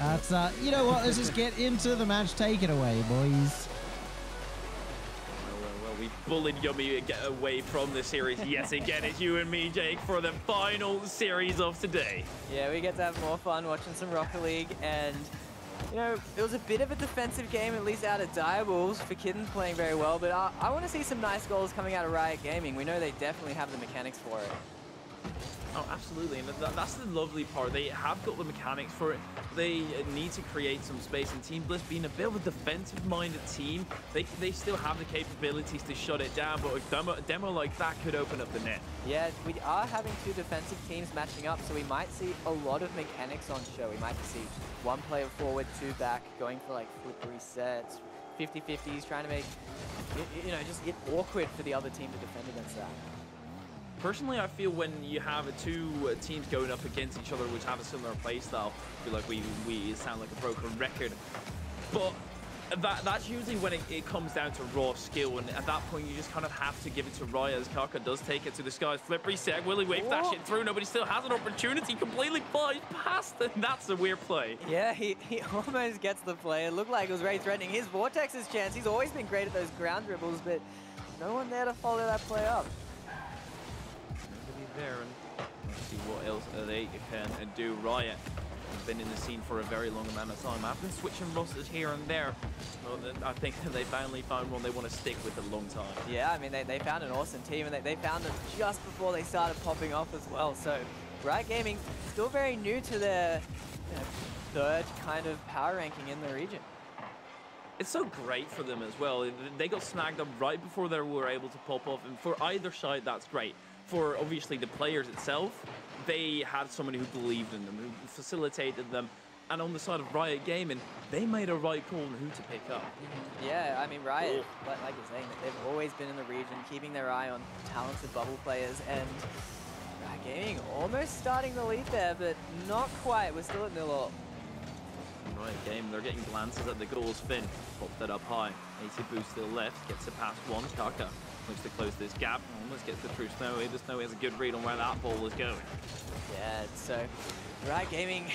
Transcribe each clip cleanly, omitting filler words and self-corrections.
That's, you know what? Let's just get into the match. Take it away, boys. Well, we bullied Yummy to get away from the series yet again. It's you and me, Jake, for the final series of today. Yeah, we get to have more fun watching some Rocket League, and you know, it was a bit of a defensive game, at least out of Diables, for Kitten playing very well, but I want to see some nice goals coming out of Riot Gaming. We know they definitely have the mechanics for it. Oh, absolutely, and that's the lovely part. They have got the mechanics for it. They need to create some space, and Team Bliss being a bit of a defensive-minded team, they still have the capabilities to shut it down, but a demo like that could open up the net. Yeah, we are having two defensive teams matching up, so we might see a lot of mechanics on show. We might see one player forward, two back, going for like flip resets, 50-50s, trying to make it, you know, just get awkward for the other team to defend against that. Personally, I feel when you have two teams going up against each other which have a similar playstyle, I feel like we sound like a broken record. But that's usually when it comes down to raw skill, and at that point you just kind of have to give it to Riot, as Kaka does take it to the skies. Flip reset, will he wave that shit through? Nobody still has an opportunity, completely flies past, and that's a weird play. Yeah, he almost gets the play. It looked like it was very threatening. His Vortex's chance, he's always been great at those ground dribbles, but no one there to follow that play up. There, and let's see what else they can do. Riot have been in the scene for a very long amount of time. I've been switching rosters here and there. Well, I think they finally found one they want to stick with a long time. Yeah, I mean, they found an awesome team, and they found them just before they started popping off as well. So Riot Gaming still very new to their third kind of power ranking in the region. It's so great for them as well. They got snagged up right before they were able to pop off, and for either side, that's great. For obviously the players itself, they had someone who believed in them, who facilitated them, and on the side of Riot Gaming, they made a right call on who to pick up. Yeah, I mean, Riot, like you're saying, they've always been in the region, keeping their eye on talented bubble players, and Riot Gaming almost starting the lead there, but not quite. We're still at 0-0. Riot Gaming, they're getting glances at the goals. Finn popped that up high. 80 boost still left, gets it past one. Kaka looks to close this gap, almost gets it through Snowy. The Snowy has a good read on where that ball is going. Yeah, so Riot Gaming,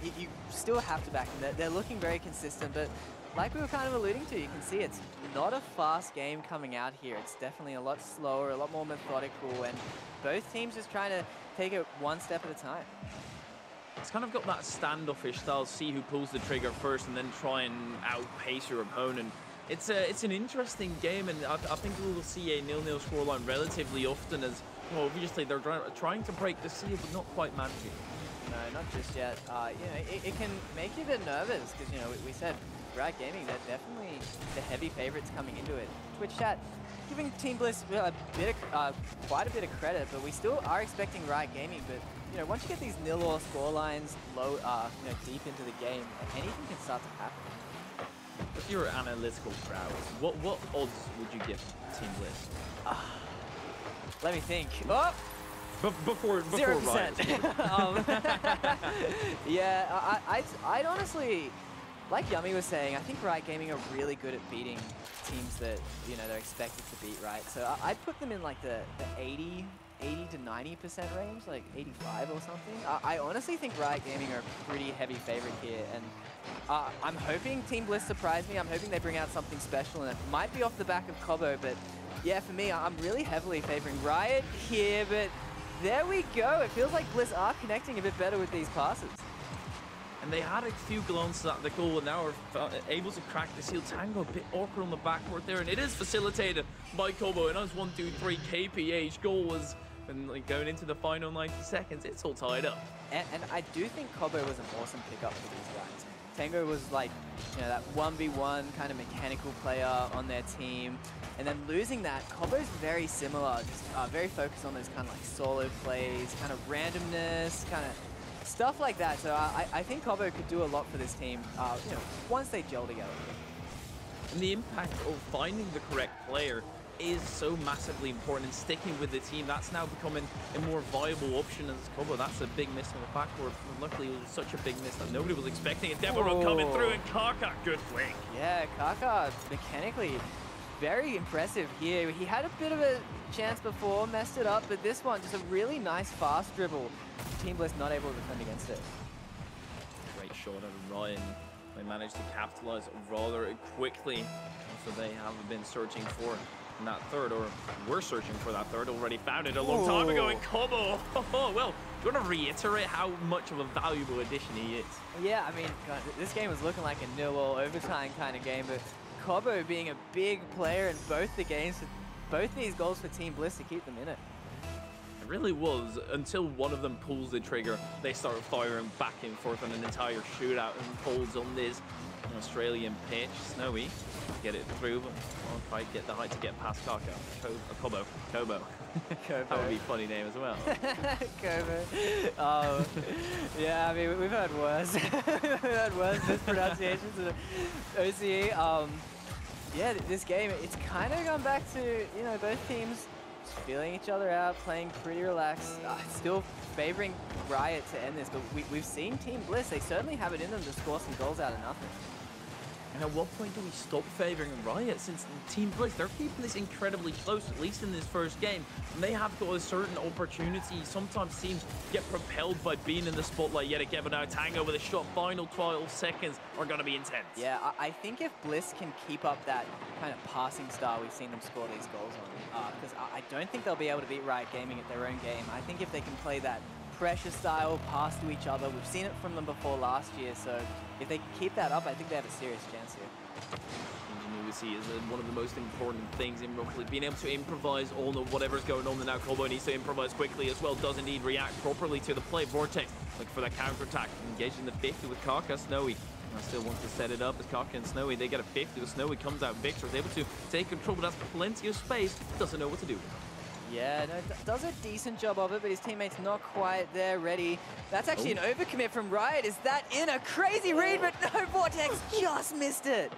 you still have to back them. They're looking very consistent, but like we were kind of alluding to, you can see it's not a fast game coming out here. It's definitely a lot slower, a lot more methodical, and both teams just trying to take it one step at a time. It's kind of got that standoffish style, see who pulls the trigger first and then try and outpace your opponent. It's an interesting game, and I think we'll see a 0-0 scoreline relatively often, as well, obviously they're trying to break the seal, but not quite managing. No, not just yet. You know, it can make you a bit nervous, because, you know, we said Riot Gaming, they're definitely the heavy favorites coming into it. Twitch chat giving Team Bliss quite a bit of credit, but we still are expecting Riot Gaming. But you know, once you get these 0-0 scorelines low, you know, deep into the game, anything can start to happen. If you're analytical prowess, what odds would you give Team Bliss? Let me think. Oh! Before 0%. Yeah, I'd honestly, like Yummy was saying, I think Riot Gaming are really good at beating teams that, you know, they're expected to beat, right? So I'd put them in like the 80 to 90% range, like 85 or something. I honestly think Riot Gaming are a pretty heavy favorite here, and I'm hoping Team Bliss surprise me. I'm hoping they bring out something special, and it might be off the back of Cobo, but yeah, for me, I'm really heavily favoring Riot here, but there we go. It feels like Bliss are connecting a bit better with these passes. And they had a few glances at the goal and now are able to crack the seal. Tango a bit awkward on the backboard there, and it is facilitated by Kobo. And as 1-2-3 KPH goal was like going into the final 90 seconds, it's all tied up. And I do think Kobo was an awesome pickup for these guys. Tango was like, you know, that 1v1 kind of mechanical player on their team. And then losing that, Kobo's very similar, just very focused on those kind of like solo plays, kind of randomness, kind of stuff like that. So I think Kobo could do a lot for this team, you know, once they gel together. And the impact of finding the correct player is so massively important, and sticking with the team, that's now becoming a more viable option as Kobo. That's a big miss on the backboard. Luckily, it was such a big miss that nobody was expecting. A Devil Run coming through, and Kaka, good flick. Yeah, Kaka mechanically very impressive here. He had a bit of a chance before, messed it up, but this one, just a really nice fast dribble. Team Bliss not able to defend against it. Great shot out of Ryan. They managed to capitalize rather quickly. So they have been searching for that third, or were searching for that third. Already found it a long time ago in Kobo. Well, do you want to reiterate how much of a valuable addition he is? Yeah, I mean, God, this game was looking like a nil-all overtime kind of game, but Kobo being a big player in both the games, both these goals for Team Bliss to keep them in it. It really was, until one of them pulls the trigger, they start firing back and forth on an entire shootout and holds on this Australian pitch. Snowy, get it through, but I'll try to get the height to get past Kobo. Kobo. That would be a funny name as well. Kobo. Yeah, I mean, we've heard worse. We've heard worse mispronunciations of OCE. Yeah, this game, it's kind of gone back to, you know, both teams feeling each other out, playing pretty relaxed, still favoring RIOT to end this, but we've seen Team Bliss, they certainly have it in them to score some goals out of nothing. And at what point do we stop favoring RIOT, since Team Bliss, they're keeping this incredibly close, at least in this first game, and they have got a certain opportunity. Sometimes teams get propelled by being in the spotlight yet again, but now Tango with a shot, final 12 seconds are going to be intense. Yeah, I think if Bliss can keep up that kind of passing style we've seen them score these goals on, because I don't think they'll be able to beat RIOT Gaming at their own game. I think if they can play that pressure style, pass to each other, we've seen it from them before last year, so if they can keep that up, I think they have a serious chance here. Ingenuity is one of the most important things in Rocket League. Being able to improvise all of whatever's going on, and now Kobo needs to improvise quickly as well. Does indeed react properly to the play. Vortex looking for that counter-attack. Engaging the 50 with Kaka. Snowy still wants to set it up as Kaka and Snowy. They get a 50 with Snowy. Comes out Victor. Is able to take control, but has plenty of space. Doesn't know what to do. Yeah, no, does a decent job of it, but his teammate's not quite there ready. That's actually an overcommit from RIOT. Is that in? A crazy read, but no, Vortex just missed it.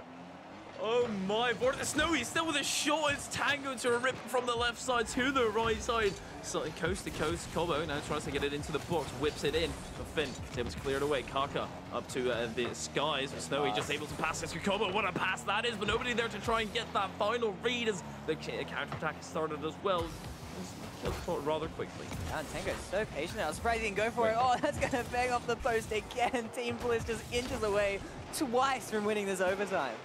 Oh my, Vortex Snowy still with a shot. It's Tango to a rip from the left side to the right side. So coast to coast, Kobo now tries to get it into the box, whips it in. But Finn is able to clear it away. Kaka up to the skies. Snowy just able to pass this to Kobo. What a pass that is, but nobody there to try and get that final read as the counter-attack started as well. Rather quickly. And Tango's so patient now. Surprised he didn't go for it. Oh, that's going to bang off the post again. Team Bliss just inches away twice from winning this overtime.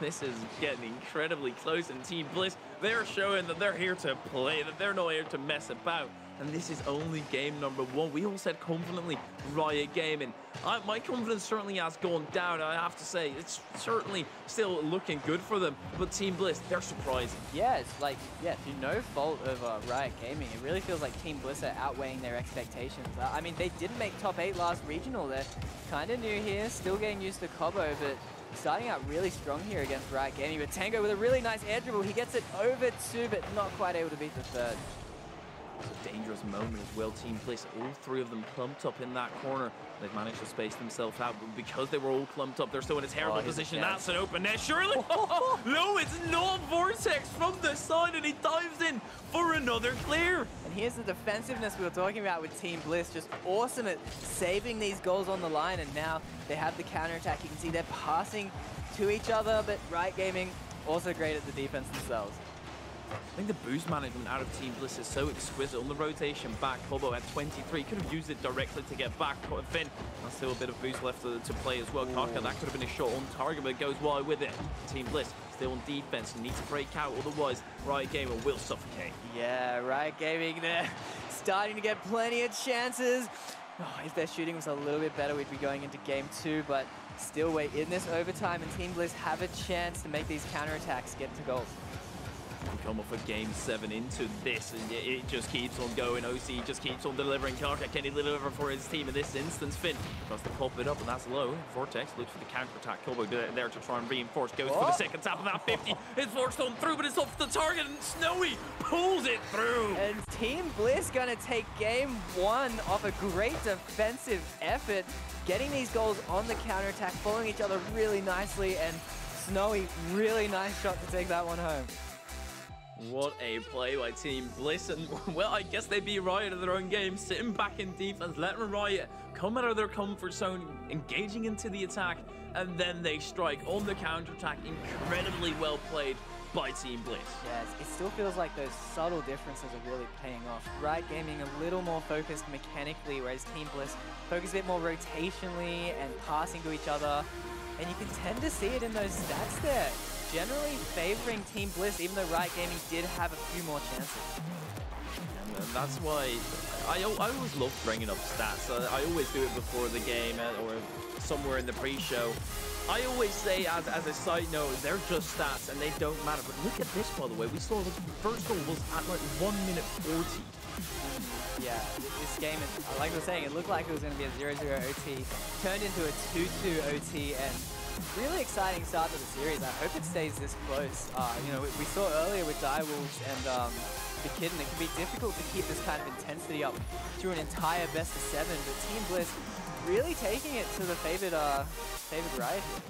This is getting incredibly close, and Team Bliss, they're showing that they're here to play, that they're not here to mess about. And this is only game number 1. We all said confidently RIOT Gaming. My confidence certainly has gone down, I have to say. It's certainly still looking good for them. But Team Bliss, they're surprising. Yeah, it's like, through no fault of RIOT Gaming, it really feels like Team Bliss are outweighing their expectations. I mean, they didn't make top 8 last regional. They're kind of new here, still getting used to Kobo, but starting out really strong here against RIOT Gaming. But Tango with a really nice air dribble. He gets it over 2, but not quite able to beat the third. It's a dangerous moment as well. Team Bliss, all 3 of them clumped up in that corner. They've managed to space themselves out, but because they were all clumped up, they're still in a terrible position. That's an open net, surely. No, it's not. Vortex from the side, and he dives in for another clear. And here's the defensiveness we were talking about with Team Bliss, just awesome at saving these goals on the line, and now they have the counterattack. You can see they're passing to each other, but RIOT Gaming also great at the defense themselves. I think the boost management out of Team Bliss is so exquisite. On the rotation back, Kobo at 23. Could have used it directly to get back. Finn, there's still a bit of boost left to play as well. Kaka, that could have been a shot on target, but it goes wide with it. Team Bliss still on defense. Need to break out, otherwise RIOT Gaming will suffocate. Yeah, RIOT Gaming there. Starting to get plenty of chances. Oh, if their shooting was a little bit better, we'd be going into game 2, but still we're in this overtime, and Team Bliss have a chance to make these counterattacks get to goals. We come off a game 7 into this, and it just keeps on going. OC just keeps on delivering. Kaka, can he deliver for his team in this instance? Finn tries to pop it up, and that's low. Vortex looks for the counter-attack. Kobo there to try and reinforce. Goes for the second tap of that 50. It's forced on through, but it's off the target, and Snowy pulls it through. And Team Bliss gonna take game 1 off a great defensive effort, getting these goals on the counter-attack, following each other really nicely, and Snowy, really nice shot to take that one home. What a play by Team Bliss, and well, I guess they beat RIOT at their own game, sitting back in defense, letting RIOT come out of their comfort zone, engaging into the attack, and then they strike on the counter-attack. Incredibly well played by Team Bliss. Yeah, it still feels like those subtle differences are really paying off. Riot Gaming a little more focused mechanically, whereas Team Bliss focus a bit more rotationally and passing to each other. And you can tend to see it in those stats there. Generally favoring Team Bliss, even though Riot Gaming did have a few more chances. And that's why I always love bringing up stats. I always do it before the game or somewhere in the pre-show. I always say, as a side note, they're just stats and they don't matter. But look at this, by the way. We saw the first goal was at like 1 minute 40. Yeah, this game, like I was saying, it looked like it was going to be a 0-0 OT. Turned into a 2-2 OT, and really exciting start to the series. I hope it stays this close. You know, we saw earlier with Direwolves and the Kitten, it can be difficult to keep this kind of intensity up through an entire best-of-7, but Team Bliss really taking it to the favored Riot here.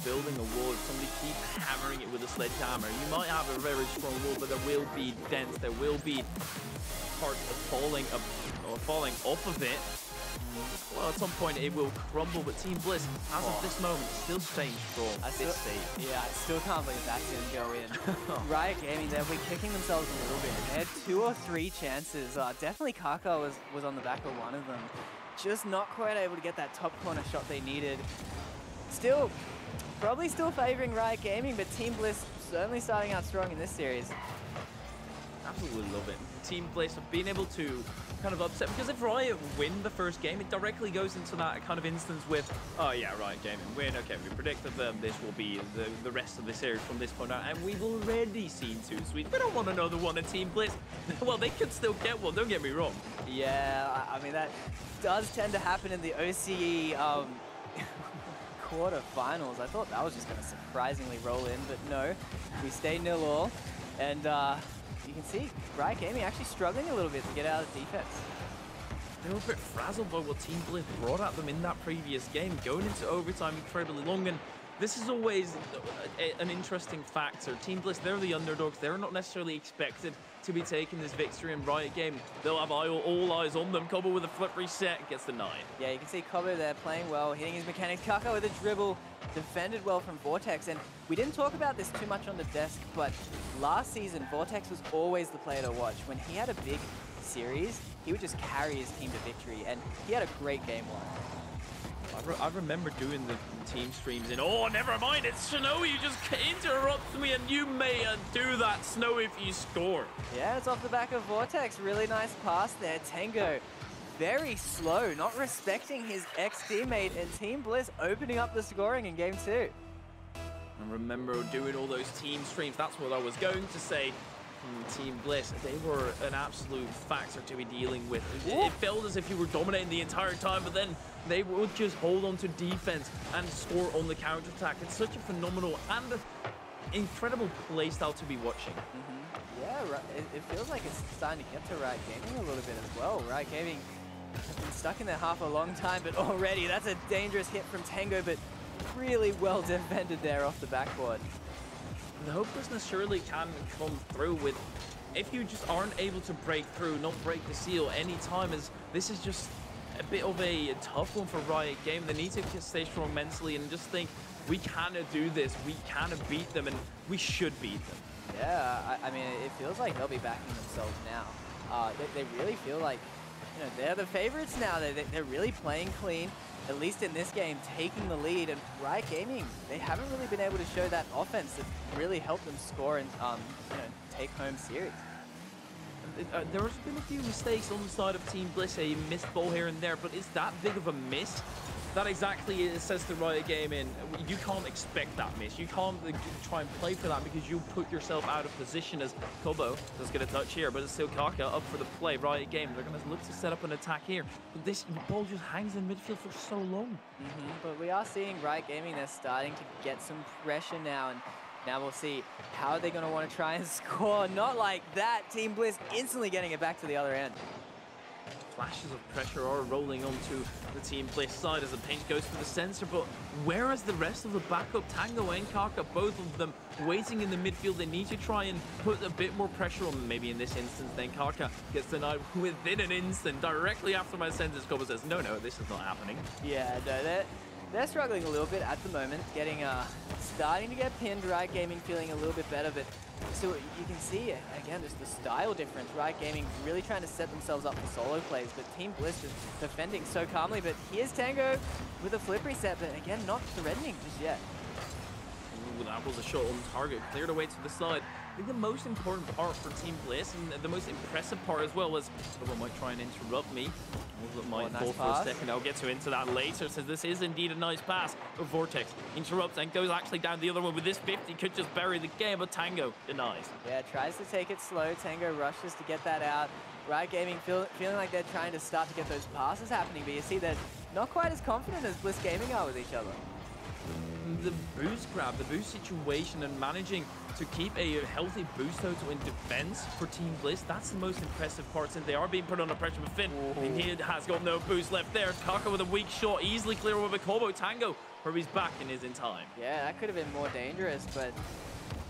Building a wall, somebody keep hammering it with a sledgehammer. You might have a very strong wall, but there will be dents, there will be parts of falling off of it. Well, at some point it will crumble, but Team Bliss, as of this moment, still staying strong at this stage. Yeah, I still can't believe that didn't go in. Riot Gaming, they'll be kicking themselves a little bit. They had 2 or 3 chances. Definitely Kaka was on the back of one of them. Just not quite able to get that top corner shot they needed. Still, probably still favoring Riot Gaming, but Team Bliss certainly starting out strong in this series. Absolutely love it. Team Bliss have been able to kind of upset, because if Riot win the first game, it directly goes into that kind of instance with, oh yeah, Riot Gaming win, okay, we predicted them, this will be the rest of the series from this point on, and we've already seen 2 sweeps. We don't want another one in Team Bliss. Well, they could still get one, don't get me wrong. Yeah, I mean, that does tend to happen in the OCE quarterfinals. I thought that was just going to surprisingly roll in, but no, we stay 0-0, and you can see Riot Gaming actually struggling a little bit to get out of defense. They were a bit frazzled by what Team Bliss brought at them in that previous game, going into overtime incredibly long, and this is always an interesting factor. Team Bliss, they're the underdogs. They're not necessarily expected to be taking this victory in Riot Game. They'll have all eyes on them. Kobo with a flip reset, gets the 9. Yeah, you can see Kobo there playing well, hitting his mechanics. Kaka with a dribble, defended well from Vortex. And we didn't talk about this too much on the desk, but last season, Vortex was always the player to watch. When he had a big series, he would just carry his team to victory, and he had a great game 1. I remember doing the team streams and, oh, never mind, it's Snowy, you just interrupt me and you may do that, Snow, if you score. Yeah, it's off the back of Vortex. Really nice pass there. Tango, very slow, not respecting his ex-teammate, and Team Bliss opening up the scoring in game 2. And remember doing all those team streams, that's what I was going to say. Team Bliss, they were an absolute factor to be dealing with. It felt as if you were dominating the entire time, but then they would just hold on to defense and score on the counter-attack. It's such a phenomenal and incredible playstyle to be watching. Yeah, it feels like it's starting to get to Riot Gaming a little bit as well. Riot Gaming has been stuck in their half a long time, but already that's a dangerous hit from Tango, but really well defended there off the backboard. The hopelessness surely can come through with, if you just aren't able to break through, not break the seal any time, as this is just a bit of a tough one for Riot Game. They need to stay strong mentally and just think, we can do this, we can beat them, and we should beat them. Yeah, I mean, it feels like they'll be backing themselves now. They really feel like, you know, they're the favorites now. They're really playing clean, at least in this game, taking the lead. And Riot Gaming, they haven't really been able to show that offense that really helped them score and you know, take home series. There has been a few mistakes on the side of Team Bliss, a missed ball here and there, but is that big of a miss? That exactly says to Riot Gaming, you can't expect that miss. You can't try and play for that because you put yourself out of position, as Kobo does get a touch here, but it's still Kaka up for the play. Riot Gaming, they're going to look to set up an attack here. But this ball just hangs in midfield for so long. But we are seeing Riot Gaming, they're starting to get some pressure now, and now we'll see how they're going to want to try and score. Not like that. Team Bliss instantly getting it back to the other end. Flashes of pressure are rolling onto the Team Bliss side as the paint goes for the sensor, but where is the rest of the backup? Tango and Kaka, both of them waiting in the midfield. They need to try and put a bit more pressure on them. Maybe in this instance, then Kaka gets denied within an instant. Directly after my sentence, Kobo says, no, this is not happening. Yeah, no, they're struggling a little bit at the moment, getting starting to get pinned. Riot Gaming feeling a little bit better, but so you can see, again, just the style difference. Riot Gaming really trying to set themselves up for solo plays, but Team Bliss just defending so calmly. But here's Tango with a flip reset, but again, not threatening just yet. Ooh, that was a shot on target, cleared away to the side. I think the most important part for Team Bliss, and the most impressive part as well, was someone might try and interrupt me. Might fall for a second. I'll get into that later. Says this is indeed a nice pass. But Vortex interrupts and goes actually down the other one. With this 50, could just bury the game, but Tango denies. Yeah, tries to take it slow. Tango rushes to get that out. Riot Gaming feeling like they're trying to start to get those passes happening, but you see they're not quite as confident as Bliss Gaming are with each other. The boost grab, the boost situation, and managing to keep a healthy boost total in defense for Team Bliss, that's the most impressive part, since they are being put under pressure. But Finn, and he has got no boost left there. Kaka with a weak shot, easily clear with a combo. Tango hurries back and is in time. Yeah, that could have been more dangerous, but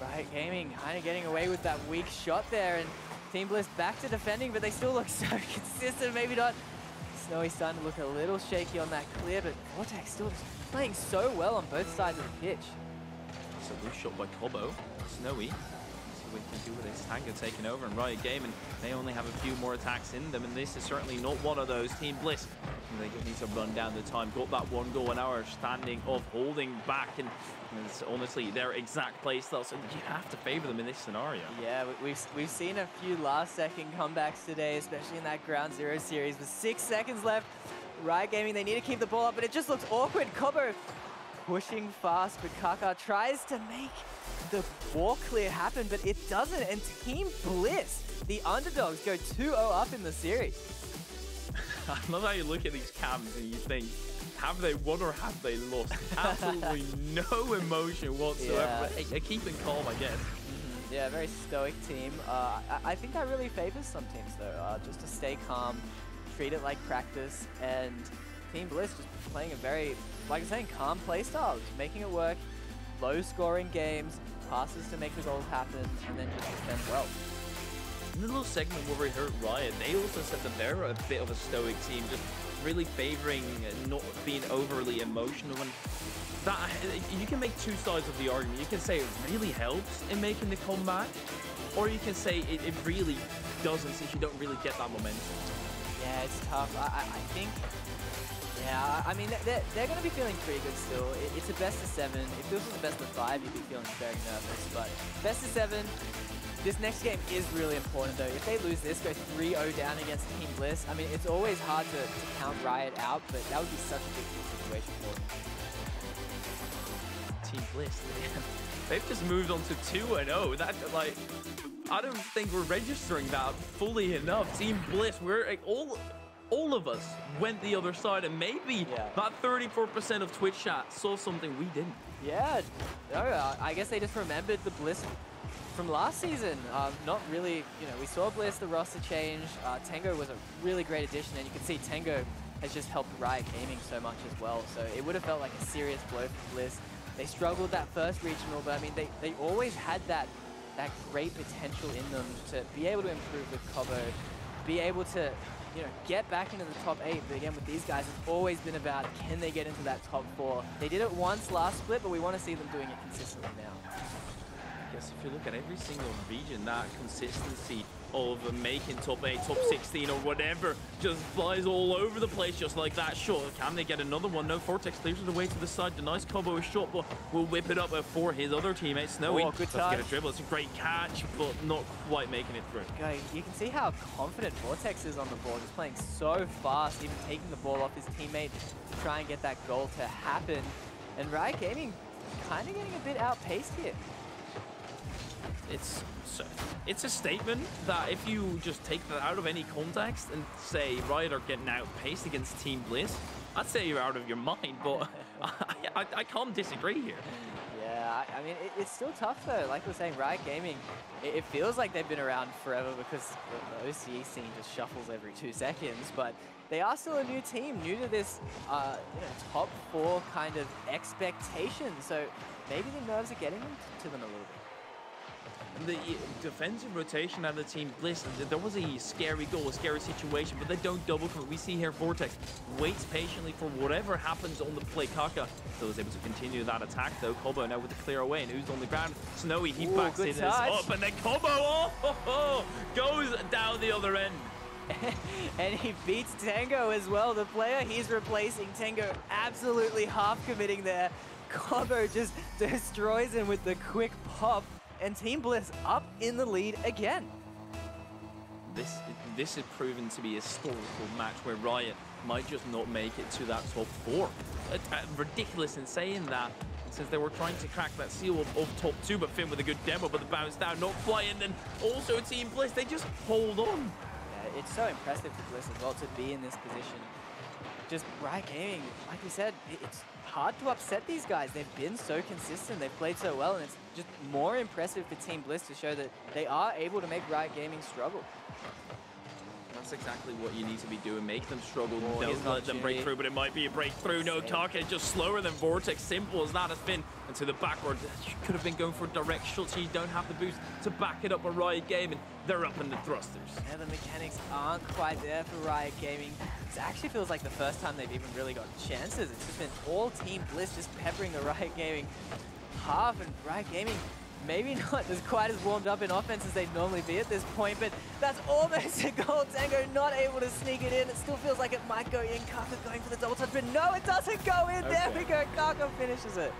Riot Gaming kind of getting away with that weak shot there, and Team Bliss back to defending, but they still look so consistent. Maybe not. Snowy's starting to look a little shaky on that clear, but Vortex still just playing so well on both sides of the pitch. So loose shot by Kobo. Snowy. See what he can do with this. Tango taking over, and Riot Gaming, they only have a few more attacks in them, and this is certainly not one of those. Team Bliss, they need to run down the time. Got that one goal an hour, standing off, holding back, and it's honestly their exact play style, so you have to favor them in this scenario. Yeah, we've seen a few last-second comebacks today, especially in that Ground Zero series with 6 seconds left. Riot Gaming, they need to keep the ball up, but it just looks awkward. Kobo pushing fast, but Kaka tries to make the ball clear happen, but it doesn't, and Team Bliss, the underdogs, go 2-0 up in the series. I love how you look at these cams and you think, have they won or have they lost? Absolutely no emotion whatsoever. Yeah. But keeping calm, I guess. Yeah, very stoic team. I think that really favors some teams, though, just to stay calm, treat it like practice, and Team Bliss just playing a very, like I'm saying, calm play style, just making it work, low-scoring games, passes to make the goals happen, and then just defend well. In the little segment where we heard Riot, they also said that they're a bit of a stoic team, just really favoring not being overly emotional. And that, you can make two sides of the argument. You can say it really helps in making the comeback, or you can say it really doesn't, since you don't really get that momentum. Yeah, it's tough. I think, yeah, I mean, they're going to be feeling pretty good still. It's a best of 7. If this was a best of 5, you'd be feeling very nervous. But best of 7, this next game is really important, though. If they lose this, go 3-0 down against Team Bliss, I mean, it's always hard to count Riot out, but that would be such a difficult situation for them. Team Bliss, they've just moved on to 2-0. That, like, I don't think we're registering that fully enough. Team Bliss, we're like, all of us went the other side, and maybe about 34% of Twitch chat saw something we didn't. Yeah, no, I guess they just remembered the Bliss from last season. Not really, you know, we saw Bliss, the roster change. Tango was a really great addition, and you can see Tango has just helped Riot Gaming so much as well. So it would have felt like a serious blow for Bliss. They struggled that first regional, but I mean, they always had that great potential in them to be able to improve with Kobo, be able to, you know, get back into the top 8. But again, with these guys, it's always been about, can they get into that top 4? They did it once last split, but we want to see them doing it consistently now. I guess if you look at every single region, that consistency of making top 8, top 16 or whatever just flies all over the place just like that. Sure, can they get another one? No, Vortex clears it away to the side. The nice Kobo is shot, but will whip it up for his other teammate, Snowy. Oh, good touch. Get a dribble. It's a great catch, but not quite making it through. Okay, you can see how confident Vortex is on the ball. Just playing so fast, even taking the ball off his teammate to try and get that goal to happen. And Riot Gaming kind of getting a bit outpaced here. It's a statement that if you just take that out of any context and say Riot are getting outpaced against Team Bliss, I'd say you're out of your mind, but I can't disagree here. Yeah, I mean, it's still tough though. Like we're saying, Riot Gaming, it feels like they've been around forever because the OCE scene just shuffles every 2 seconds, but they are still a new team, new to this you know, top 4 kind of expectation. So maybe the nerves are getting to them a little bit. the defensive rotation out of the Team Bliss, there was a scary goal, a scary situation, but they don't double commit. We see here Vortex waits patiently for whatever happens on the play. Kaka still is able to continue that attack though. Kobo now with the clear away, and who's on the ground? Snowy, he backs in this up, and then Kobo goes down the other end. And he beats Tango as well. The player he's replacing, Tango absolutely half committing there. Kobo just destroys him with the quick pop, and Team Bliss up in the lead again. This is proven to be a historical match where Riot might just not make it to that top 4. Ridiculous in saying that, since they were trying to crack that seal of top 2, but Finn with a good demo, but the bounce down, not quite, and then also Team Bliss, they just hold on. Yeah, it's so impressive for Bliss as well to be in this position. Just Riot Gaming, like we said, it's hard to upset these guys. They've been so consistent, they've played so well, and it's just more impressive for Team Bliss to show that they are able to make Riot Gaming struggle. That's exactly what you need to be doing. Make them struggle. Don't let them break through, but it might be a breakthrough. No, Kaka just slower than Vortex. Simple as that has been. And to the backward, you could have been going for direct shots. You don't have the boost to back it up a Riot Gaming. They're up in the thrusters. Yeah, the mechanics aren't quite there for Riot Gaming. It actually feels like the first time they've even really got chances. It's just been all Team Bliss just peppering the Riot Gaming half, and Riot Gaming maybe not as quite as warmed up in offense as they'd normally be at this point, but that's almost a goal. Tango not able to sneak it in. It still feels like it might go in. Kaka going for the double touch, but no, it doesn't go in. Okay. There we go. Kaka finishes it.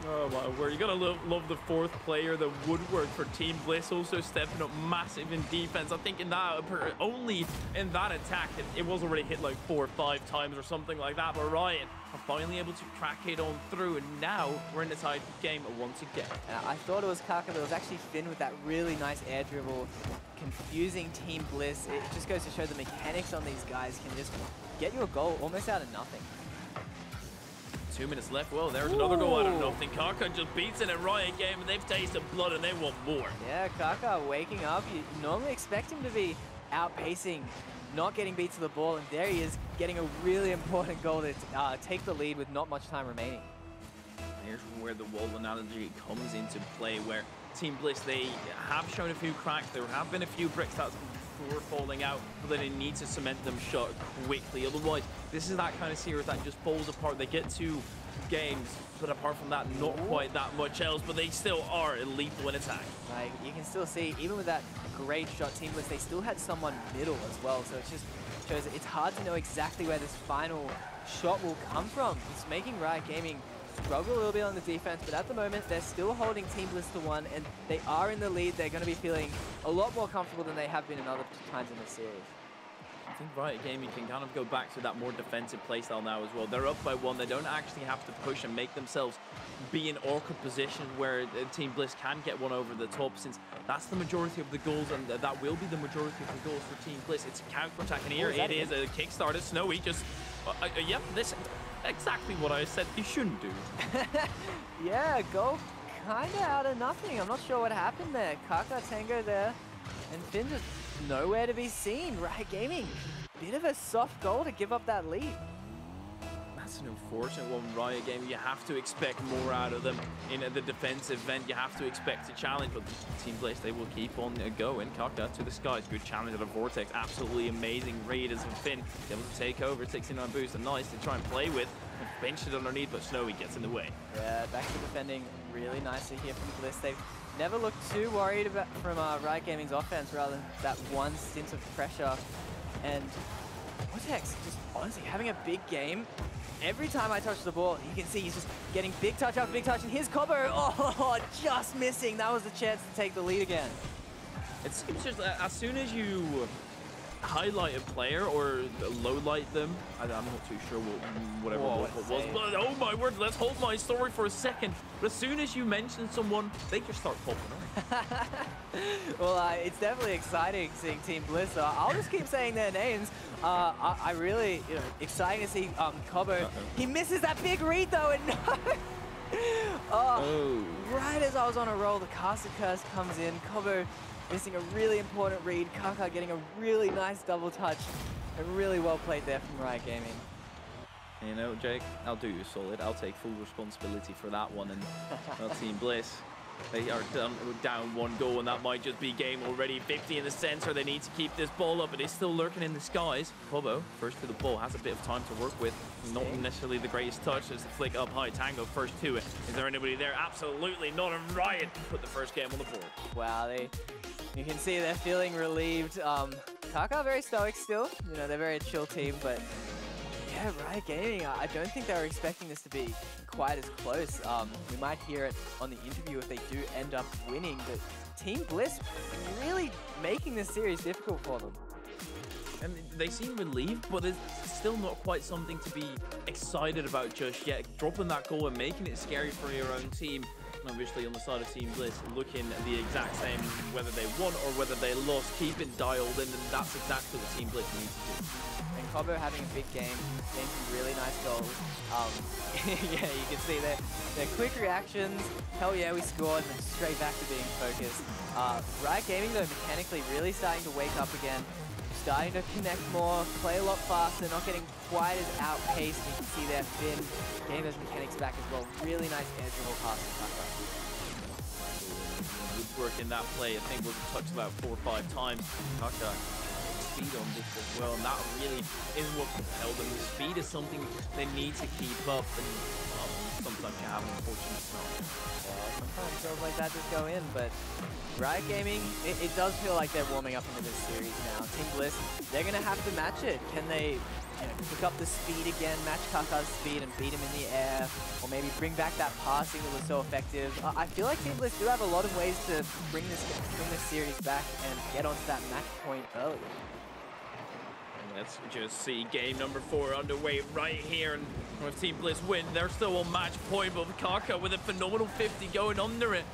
Oh my word, you gotta love the fourth player, the woodwork for Team Bliss, also stepping up massive in defense. I think in that, only in that attack, it was already hit like 4 or 5 times or something like that, but Riot are finally able to crack it on through, and now we're in the tied game once again. I thought it was Kaka, but it was actually Finn with that really nice air dribble, confusing Team Bliss. It just goes to show the mechanics on these guys can just get you a goal almost out of nothing. 2 minutes left. Well, there's another goal out of nothing. Kaka just beats it at Riot Game, and they've tasted blood, and they want more. Yeah, Kaka waking up. You normally expect him to be outpacing, not getting beat to the ball, and there he is, getting a really important goal to take the lead with not much time remaining. Here's where the wall analogy comes into play, where Team Bliss, they have shown a few cracks. There have been a few bricks that were falling out, but they need to cement them shut quickly. Otherwise, this is that kind of series that just falls apart. They get 2 games, but apart from that, not quite that much else, but they still are lethal in attack. Like, you can still see, even with that great shot, Team Bliss, they still had someone middle as well, so it just shows that it's hard to know exactly where this final shot will come from. It's making Riot Gaming struggle a little bit on the defense, but at the moment, they're still holding Team Bliss to 1, and they are in the lead. They're going to be feeling a lot more comfortable than they have been in other times in the series. I think Riot Gaming can kind of go back to that more defensive playstyle now as well. They're up by 1. They don't actually have to push and make themselves be in awkward position where Team Bliss can get one over the top, since that's the majority of the goals, and that will be the majority of the goals for Team Bliss. It's a counter-attack, and here it is, a kickstarter. Snowy just... yep, this... exactly what I said he shouldn't do. Yeah, goal kind of out of nothing. I'm not sure what happened there. Kaka, Tango there, and Finn just nowhere to be seen. Riot Gaming, bit of a soft goal to give up that lead. That's an unfortunate one, Riot Gaming. You have to expect more out of them in the defensive end. You have to expect a challenge, but Team Bliss, they will keep on going. Kaka to the skies. Good challenge at the Vortex. Absolutely amazing read as Finn able to take over. 69 boost and nice to try and play with. Benched it underneath, but Snowy gets in the way. Yeah, back to defending really nicely here from Bliss. They've never looked too worried about from Riot Gaming's offense, rather than that one stint of pressure. And Vortex just honestly having a big game. Every time I touch the ball, you can see he's just getting big touch after big touch, and here's Kobo. Oh, just missing. That was the chance to take the lead again. It seems just as soon as you highlight a player or low light them, I'm not too sure whatever it was, but oh my word, let's hold my story for a second. But as soon as you mention someone, they just start popping on. Well, it's definitely exciting seeing Team Bliss. I'll just keep saying their names. I really, exciting to see Kobo. He misses that big read though, and no. Right as I was on a roll, the caster curse comes in. Kobo missing a really important read. Kaka getting a really nice double touch. And really well played there from Riot Gaming. You know, Jake, I'll do you solid. I'll take full responsibility for that one. And well, Team Bliss, They are down 1 goal, and that might just be game already. 50 in the center. They need to keep this ball up, but it's still lurking in the skies. Kobo, first to the ball, has a bit of time to work with. Not necessarily the greatest touch. There's the flick up high. Tango first to it. Is there anybody there? Absolutely not. A Riot put the first game on the board. Wow, you can see they're feeling relieved. Kaka very stoic still. You know, they're a very chill team, but yeah, Riot Gaming, I don't think they were expecting this to be quite as close. We might hear it on the interview if they do end up winning, but Team Bliss really making this series difficult for them. And they seem relieved, but it's still not quite something to be excited about just yet. Dropping that goal and making it scary for your own team. And obviously on the side of Team Bliss, looking at the exact same, whether they won or whether they lost, keep it dialed in, and that's exactly what Team Bliss needs to do. And Kobo having a big game, getting some really nice goals. Yeah, you can see their quick reactions. Hell yeah, we scored, and then straight back to being focused. Riot Gaming though, mechanically really starting to wake up again. Starting to connect more, play a lot faster, not getting quite as outpaced. You can see there Finn getting those mechanics back as well. Really nice air dribble pass to Kaka. Good work in that play. I think we've touched about 4 or 5 times. Kaka speed on this as well, and that really is what propelled them. The speed is something they need to keep up, and sometimes you have an unfortunate start. Yeah, sometimes goals like that just go in, but Riot Gaming, it does feel like they're warming up into this series now. Team Bliss, they're going to have to match it. Can they pick up the speed again, match Kaka's speed and beat him in the air, or maybe bring back that passing that was so effective? I feel like Team Bliss do have a lot of ways to bring this series back and get onto that match point early. Let's just see game number 4 underway right here, and if Team Bliss win, they're still on match point, but Kaka with a phenomenal 50 going under it.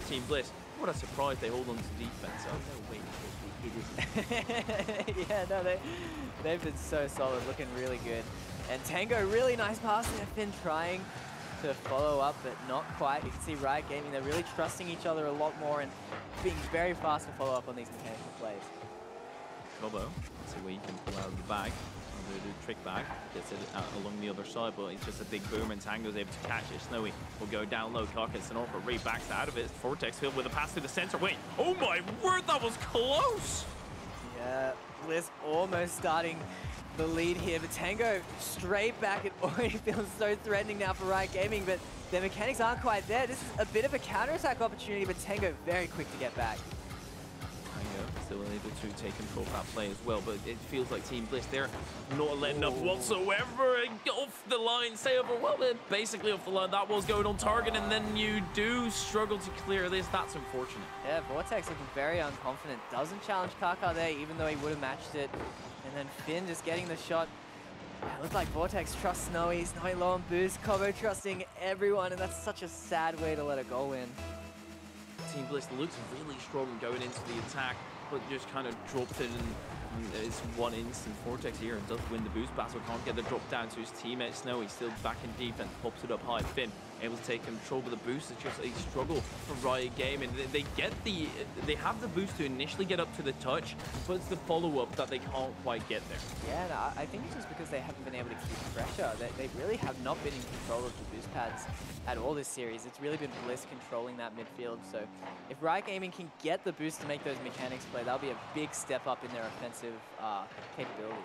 Team Bliss, what a surprise they hold on to defense. Oh, no, wait, it is. Yeah, no, they've been so solid, looking really good. And Tango, really nice passing. They've been trying to follow up, but not quite. You can see Riot Gaming, they're really trusting each other a lot more and being very fast to follow up on these mechanical plays. Kobo, let's see what he can pull out of the bag. Do a trick back, gets it out along the other side, but it's just a big boom, and Tango's able to catch it. Snowy will go down low. Kaka and Sonora backs out of it. Vortex filled with a pass to the center. Wait, oh my word, that was close! Yeah, Bliss almost starting the lead here, but Tango straight back. It already feels so threatening now for Riot Gaming, but their mechanics aren't quite there. This is a bit of a counter-attack opportunity, but Tango very quick to get back. Still able to take control of that play as well, but it feels like Team Bliss, they're not letting up whatsoever. And off the line, stay over, well, they're basically off the line. That was going on target, and then you do struggle to clear this. That's unfortunate. Yeah, Vortex looking very unconfident. Doesn't challenge Kaka there, even though he would have matched it. And then Finn just getting the shot. Yeah, it looks like Vortex trusts Snowy. Snowy low on boost. Kobo trusting everyone, and that's such a sad way to let a goal in. Team Bliss looks really strong going into the attack, but just kind of dropped it, and it's one instant. Vortex here and does win the boost battle, can't get the drop down to his teammate. Snowy still back in defense, pops it up high. Finn able to take control, but the boost is just a struggle for Riot Gaming. They have the boost to initially get up to the touch, but it's the follow-up that they can't quite get there. Yeah, no, I think it's just because they haven't been able to keep pressure. They really have not been in control of the boost pads at all this series. It's really been Bliss controlling that midfield. So if Riot Gaming can get the boost to make those mechanics play, that'll be a big step up in their offensive capabilities.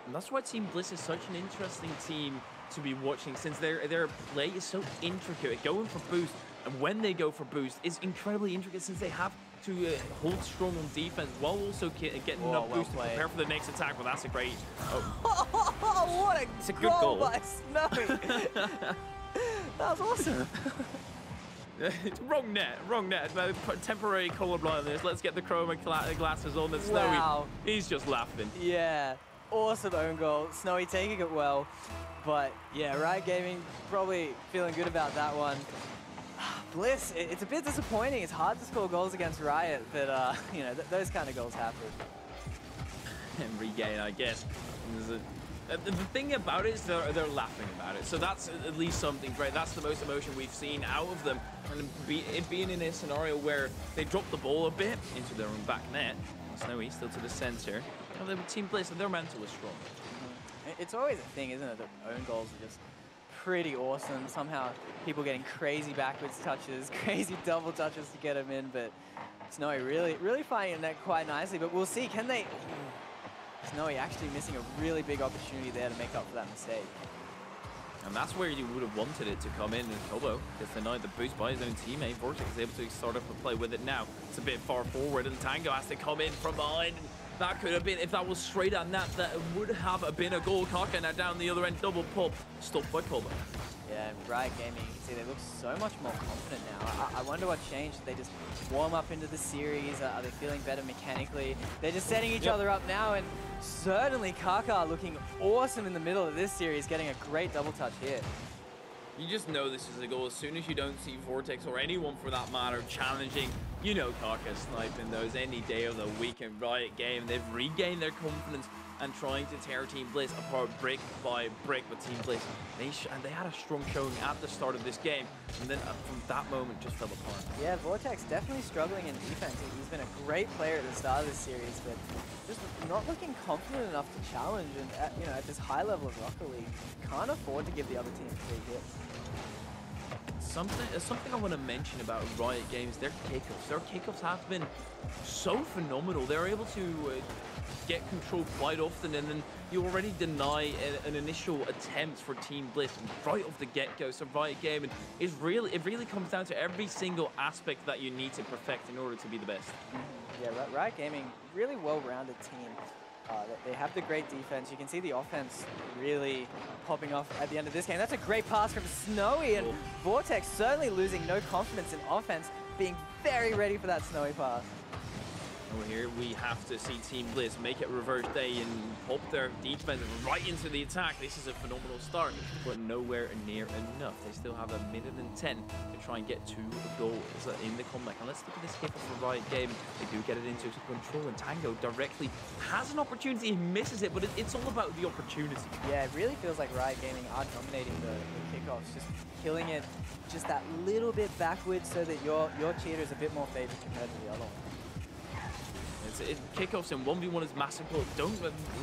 And that's why Team Bliss is such an interesting team to be watching, since their play is so intricate. Going for boost, and when they go for boost, is incredibly intricate, since they have to hold strong on defense while also getting enough boost to prepare for the next attack. Well, that's a great... What it's a good goal by Snowy. That was awesome. Wrong net. Temporary color blindness. Let's get the chroma glasses on. And Snowy, wow. He's just laughing. Yeah, awesome own goal. Snowy taking it well. But yeah, Riot Gaming probably feeling good about that one. Bliss, it's a bit disappointing. It's hard to score goals against Riot, but you know, those kind of goals happen. And regain, I guess. The thing about it is they're laughing about it, so that's at least something great. That's the most emotion we've seen out of them, and it being in a scenario where they drop the ball a bit into their own back net. Snowy still to the center. Team Bliss, and their mental is strong. It's always a thing, isn't it? That own goals are just pretty awesome. Somehow people getting crazy backwards touches, crazy double touches to get him in, but Snowy really finding that quite nicely. But we'll see, can they... Snowy actually missing a really big opportunity there to make up for that mistake. And that's where you would have wanted it to come in, and Kobo gets denied the boost by his own teammate. Vortex is able to start up and play with it now. It's a bit far forward, and Tango has to come in from behind. That could have been, if that was straight on that would have been a goal. Kaka now down the other end, double pull, stopped by Kobo. Yeah, Riot Gaming, you can see they look so much more confident now. I wonder what changed. Did they just warm up into the series? Are they feeling better mechanically? They're just setting each other up now, and certainly Kaka looking awesome in the middle of this series, getting a great double touch here. You just know this is a goal as soon as you don't see Vortex or anyone for that matter challenging. You know Kaka sniping those any day of the week in Riot Game. They've regained their confidence and trying to tear Team Bliss apart brick by brick. But Team Bliss, they had a strong showing at the start of this game, and then from that moment just fell apart. Yeah, Vortex definitely struggling in defense. He's been a great player at the start of this series, but just not looking confident enough to challenge. And at this high level of Rocket League, can't afford to give the other team 3 hits. Something I want to mention about Riot Games, their kickoffs. Their kickoffs have been so phenomenal. They're able to get control quite often, and then you already deny an initial attempt for Team Bliss right off the get-go. So Riot Gaming it really comes down to every single aspect that you need to perfect in order to be the best. Yeah, Riot Gaming, really well-rounded team. They have the great defense. You can see the offense really popping off at the end of this game. That's a great pass from Snowy, and Vortex certainly losing no confidence in offense, being very ready for that Snowy pass. Well, here we have to see Team Bliss make it reverse day and pop their defense right into the attack. This is a phenomenal start, but nowhere near enough. They still have 1:10 minutes to try and get 2 goals in the comeback. And let's look at this kickoff for Riot Game. They do get it into control, and Tango directly has an opportunity. He misses it, but it's all about the opportunity. Yeah, it really feels like Riot Gaming are dominating the kickoffs, just killing it just that little bit backwards so that your cheater is a bit more favored compared to the other one. Kickoffs in 1v1 is massive, but don't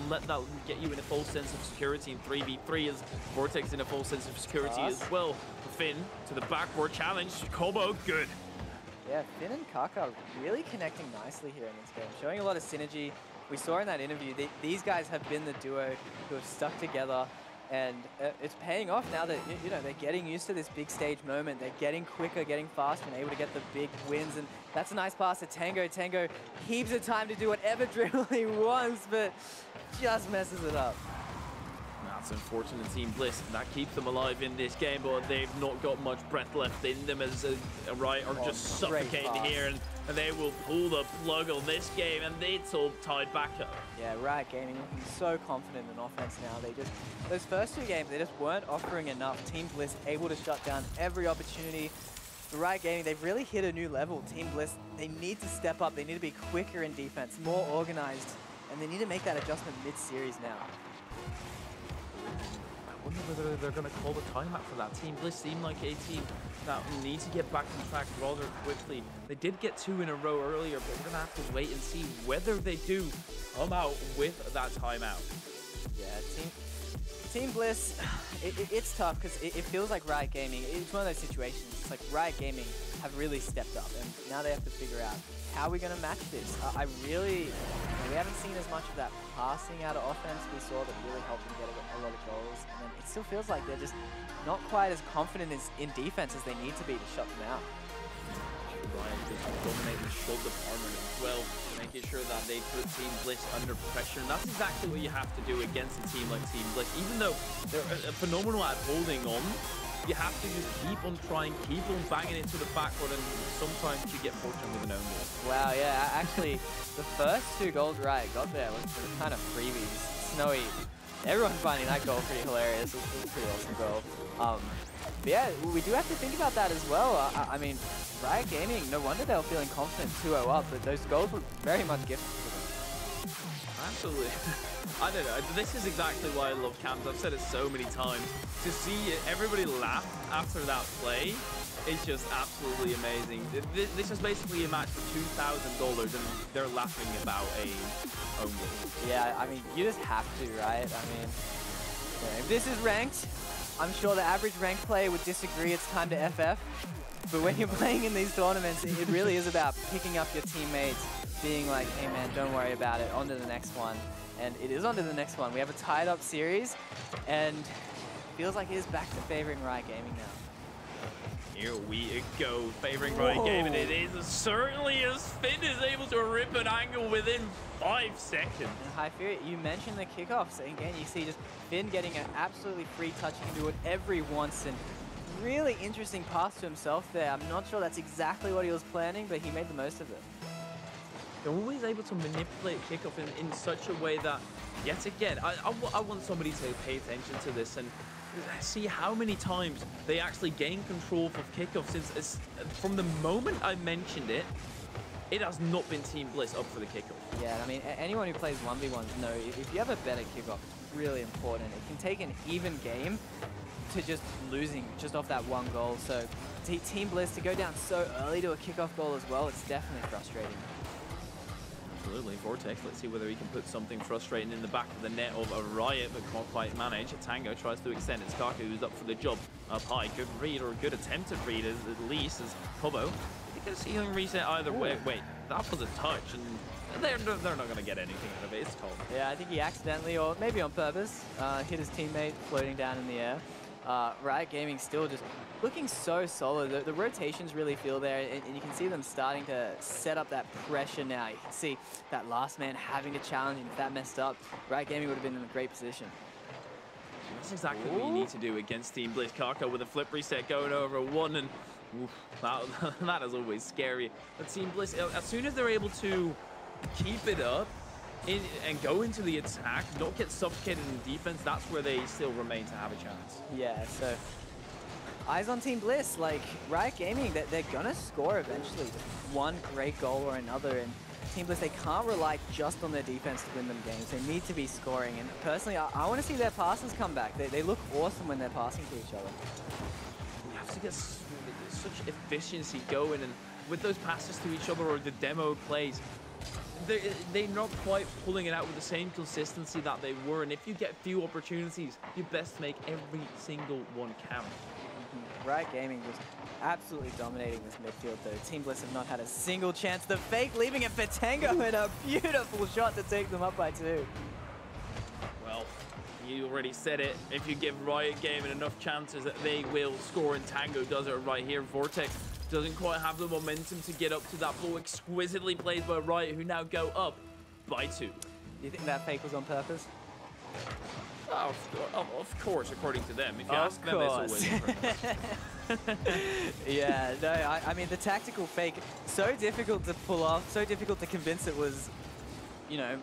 let that get you in a false sense of security. In 3v3 is Vortex in a false sense of security as well. Finn to the backward challenge. Kobo, good. Yeah, Finn and Kaka really connecting nicely here in this game, showing a lot of synergy. We saw in that interview, these guys have been the duo who have stuck together, and it's paying off now that they're getting used to this big stage moment. They're getting quicker, getting faster, and able to get the big wins. And that's a nice pass to Tango. Tango heaps of time to do whatever dribble he wants, but just messes it up. That's unfortunate. Team Bliss, that keeps them alive in this game, but they've not got much breath left in them as Riot are just suffocating here, and they will pull the plug on this game, and it's all tied back up. Yeah, Riot Gaming looking so confident in offense now. Those first 2 games, they just weren't offering enough. Team Bliss able to shut down every opportunity. For Riot Gaming, they've really hit a new level. Team Bliss, they need to step up. They need to be quicker in defense, more organized, and they need to make that adjustment mid-series now. I wonder whether they're going to call the timeout for that. Team Bliss seem like a team that needs to get back on track rather quickly. They did get 2 in a row earlier, but we're going to have to wait and see whether they do come out with that timeout. Yeah, Team Bliss, it's tough because it feels like Riot Gaming, it's one of those situations. It's like Riot Gaming have really stepped up, and now they have to figure out how we're going to match this. We haven't seen as much of that passing out of offense we saw that really helped them get a lot of goals. And it still feels like they're just not quite as confident in defense as they need to be to shut them out. Ryan just dominating the shot department as well, making sure that they put Team Bliss under pressure. And that's exactly what you have to do against a team like Team Bliss. Even though they're phenomenal at holding on, you have to just keep on trying, keep on banging it to the backward, and sometimes you get fortunate with an own goal. Wow, yeah, actually, the first 2 goals Riot got there was kind of freebies. Snowy, everyone's finding that goal pretty hilarious. It was a pretty awesome goal. But yeah, we do have to think about that as well. I mean, Riot Gaming, no wonder they were feeling confident 2-0 up, but those goals were very much gifted to them. Absolutely. I don't know. This is exactly why I love cams. I've said it so many times. To see everybody laugh after that play is just absolutely amazing. This is basically a match for $2,000, and they're laughing about a own goal. Yeah, I mean, you just have to, right? I mean, if this is ranked, I'm sure the average ranked player would disagree it's time to FF. But when you're playing in these tournaments, it really is about picking up your teammates, being like, hey man, don't worry about it, on to the next one. And it is on to the next one. We have a tied up series, and it feels like it is back to favoring Riot Gaming now. Here we go, favoring Riot Gaming. It is certainly as Finn is able to rip an angle within 5 seconds. And High Fury, you mentioned the kickoffs. Again, you see just Finn getting an absolutely free touch. He can do whatever he wants, and really interesting pass to himself there. I'm not sure that's exactly what he was planning, but he made the most of it. They're always able to manipulate kickoff in such a way that, yet again, I want somebody to pay attention to this and see how many times they actually gain control of kickoff. Since from the moment I mentioned it, it has not been Team Bliss up for the kickoff. Yeah, I mean, anyone who plays 1v1s know if you have a better kickoff, it's really important. It can take an even game to just losing just off that one goal. So Team Bliss to go down so early to a kickoff goal as well, it's definitely frustrating. Absolutely, Vortex. Let's see whether he can put something frustrating in the back of the net of a Riot, but can't quite manage. Tango tries to extend. It's Kaka who's up for the job. Up high, good read, or a good attempted read at least, as Kobo. You can see him reset either way. Wait, that was a touch, and they're not going to get anything out of it. It's cold. Yeah, I think he accidentally, or maybe on purpose, hit his teammate floating down in the air. Riot Gaming still just looking so solid. The rotations really feel there, and you can see them starting to set up that pressure now. You can see that last man having to challenge, and if that messed up, Riot Gaming would have been in a great position. That's exactly what you need to do against Team Bliss. Kaka with a flip reset going over one, and oof, that is always scary. But Team Bliss, as soon as they're able to keep it up and go into the attack, not get suffocated in defense, that's where they still remain to have a chance. Yeah, so eyes on Team Bliss. Like, Riot Gaming, they're gonna score eventually. One great goal or another, and Team Bliss, they can't rely just on their defense to win them games. They need to be scoring, and personally, I want to see their passes come back. They look awesome when they're passing to each other. You have to get such efficiency going, and with those passes to each other or the demo plays, they're not quite pulling it out with the same consistency that they were, and if you get few opportunities, you best make every single one count. Riot Gaming just absolutely dominating this midfield though. Team Bliss have not had a single chance. The fake leaving it for Tango, and a beautiful shot to take them up by 2. Well, you already said it. If you give Riot Gaming enough chances, that they will score, and Tango does it right here. Vortex doesn't quite have the momentum to get up to that ball. Exquisitely played by Riot, who now go up by 2. Do you think that fake was on purpose? Oh, of course, according to them. If you ask them, it's always on purpose. Yeah, no, I mean, the tactical fake, so difficult to pull off, so difficult to convince it was, you know,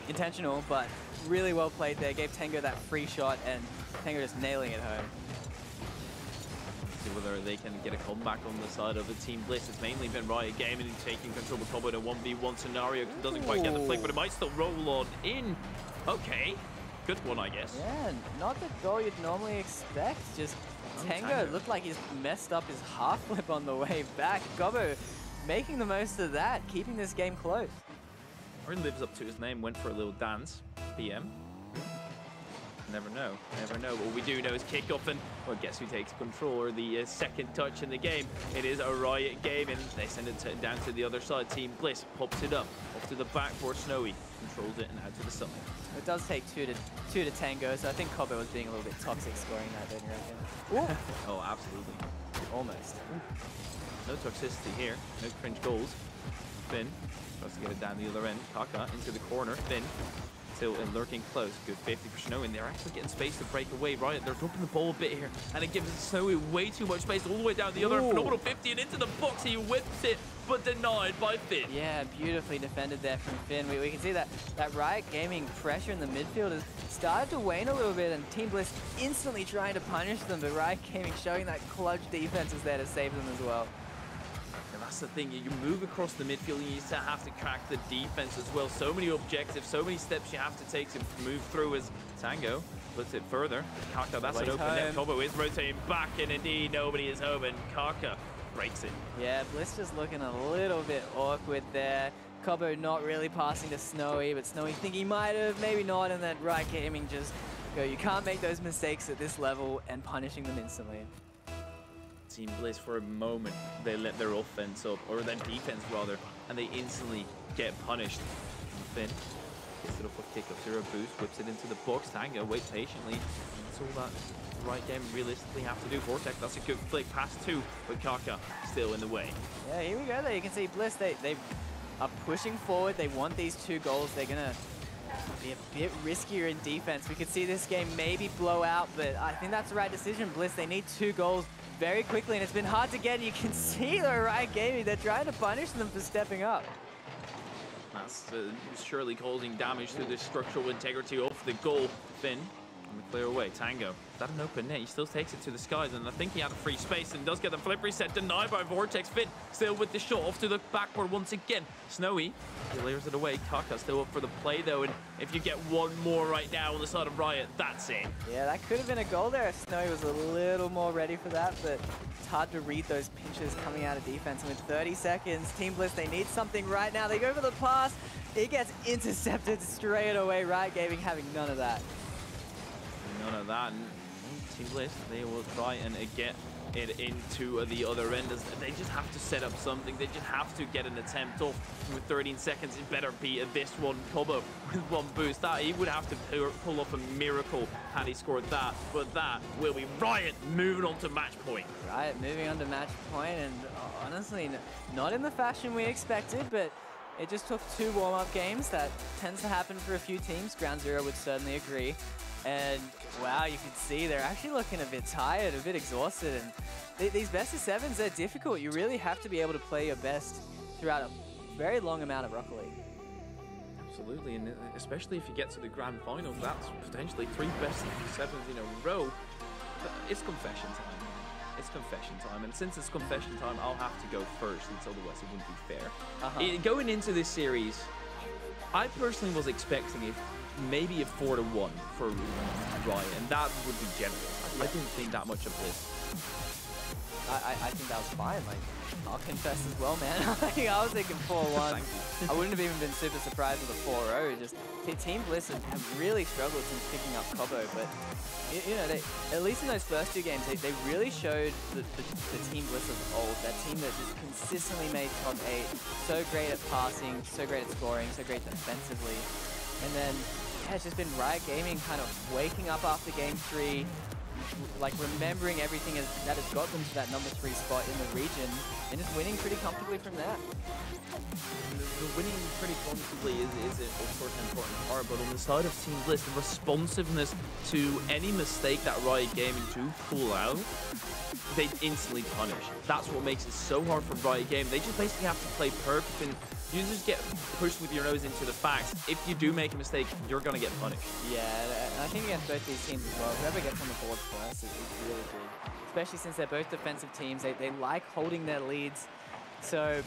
intentional, but really well played there. Gave Tango that free shot, and Tango just nailing it home. See whether they can get a comeback on the side of the Team Bliss. It's mainly been Riot Gaming taking control of Kobo in a 1v1 scenario. Doesn't quite get the flick, but it might still roll on in. Okay. Good one, I guess. Yeah, not the goal you'd normally expect. Just Tango looked like he's messed up his half flip on the way back. Gobbo making the most of that, keeping this game close. Or he lives up to his name, went for a little dance. PM. Never know. Never know. What we do know is kickoff, and well, guess who takes control, or the second touch in the game? It is a Riot Gaming. They send it down to the other side. Team Bliss pops it up off to the back for Snowy. Controls it and out to the side. It does take two to tango, so I think Kobo was being a little bit toxic scoring that, don't you reckon? Oh, absolutely. Almost. No toxicity here. No cringe goals. Finn tries to get it down the other end. Kaka into the corner. Finn still lurking close. Good 50 for Snowy, and they're actually getting space to break away. Right, they're dropping the ball a bit here, and it gives Snowy way too much space all the way down the other. Phenomenal 50 and into the box. He whips it, but denied by Finn. Yeah, beautifully defended there from Finn. We can see that Riot Gaming pressure in the midfield has started to wane a little bit, and Team Bliss instantly trying to punish them, but Riot Gaming showing that clutch defense is there to save them as well. And that's the thing, you move across the midfield, you used to have to crack the defense as well. So many objectives, so many steps you have to take to move through as Tango puts it further. Kaka, that's an open net. Kobo is rotating back, and indeed nobody is home, and Kaka breaks it. Yeah, Bliss just looking a little bit awkward there. Kobo not really passing to Snowy, but Snowy think he might have, maybe not, and then Riot Gaming just go, you can't make those mistakes at this level and punishing them instantly. Team Bliss, for a moment, they let their offense up, or their defense rather, and they instantly get punished. And Finn gets it up with kick up, 0 boost, whips it into the box. Tango, wait patiently. And that's all that right game realistically have to do. Vortex, that's a good flick pass too, but Kaka still in the way. Yeah, here we go there. You can see Bliss, they are pushing forward. They want these 2 goals. They're gonna be a bit riskier in defense. We could see this game maybe blow out, but I think that's the right decision. Bliss, they need 2 goals very quickly, and it's been hard to get. You can see the right gaming. They're trying to punish them for stepping up. That's surely causing damage to the structural integrity of the goal. Finn on the clear away. Tango, is that an open net? He still takes it to the skies, and I think he had a free space and does get the flip reset denied by Vortex. Finn still with the shot off to the backward once again. Snowy clears it away. Kaka still up for the play though, and if you get one more right now on the side of Riot, that's it. Yeah, that could have been a goal there if Snowy was a little more ready for that, but it's hard to read those pinches coming out of defense. And with 30 seconds, Team Bliss, they need something right now. They go for the pass. It gets intercepted straight away. Riot Gaming having none of that. None of that. And Team Bliss, they will try and get it into the other end. As they just have to set up something. They just have to get an attempt off. With 13 seconds, it better be this one. Kobo with 1 boost. That he would have to pull off a miracle had he scored that. But that will be Riot moving on to match point. Riot moving on to match point, and honestly, not in the fashion we expected, but it just took 2 warm-up games. That tends to happen for a few teams. Ground Zero would certainly agree. And wow, you can see they're actually looking a bit tired, a bit exhausted. And these best of 7s, they're difficult. You really have to be able to play your best throughout a very long amount of Rocket League. Absolutely, and especially if you get to the grand final, that's potentially 3 best of 7s in a row. It's confession time. It's confession time, and since it's confession time, I'll have to go first, since otherwise it wouldn't be fair. Going into this series, I personally was expecting maybe a 4-1 for Riot, and that would be generous. I didn't think that much of Bliss. I think that was fine. Like, I'll confess as well, man. I was thinking 4-1. I wouldn't have even been super surprised with a 4-0. Just Team Bliss have really struggled since picking up Kobo, but you know, at least in those first 2 games, they really showed the Team Bliss of old. That team that just consistently made top 8, so great at passing, so great at scoring, so great defensively. And then, yeah, it's just been Riot Gaming kind of waking up after game 3, like remembering everything that has got them to that number 3 spot in the region, and just winning pretty comfortably from there. The winning pretty comfortably is of course an important part, but on the side of Team Bliss, the responsiveness to any mistake that Riot Gaming do pull out, they instantly punish. That's what makes it so hard for Riot Gaming. They just basically have to play perfect, and you just get pushed with your nose into the facts. If you do make a mistake, you're going to get punished. Yeah, and I think against both these teams as well, whoever gets on the board first is really good. Especially since they're both defensive teams. They like holding their leads. So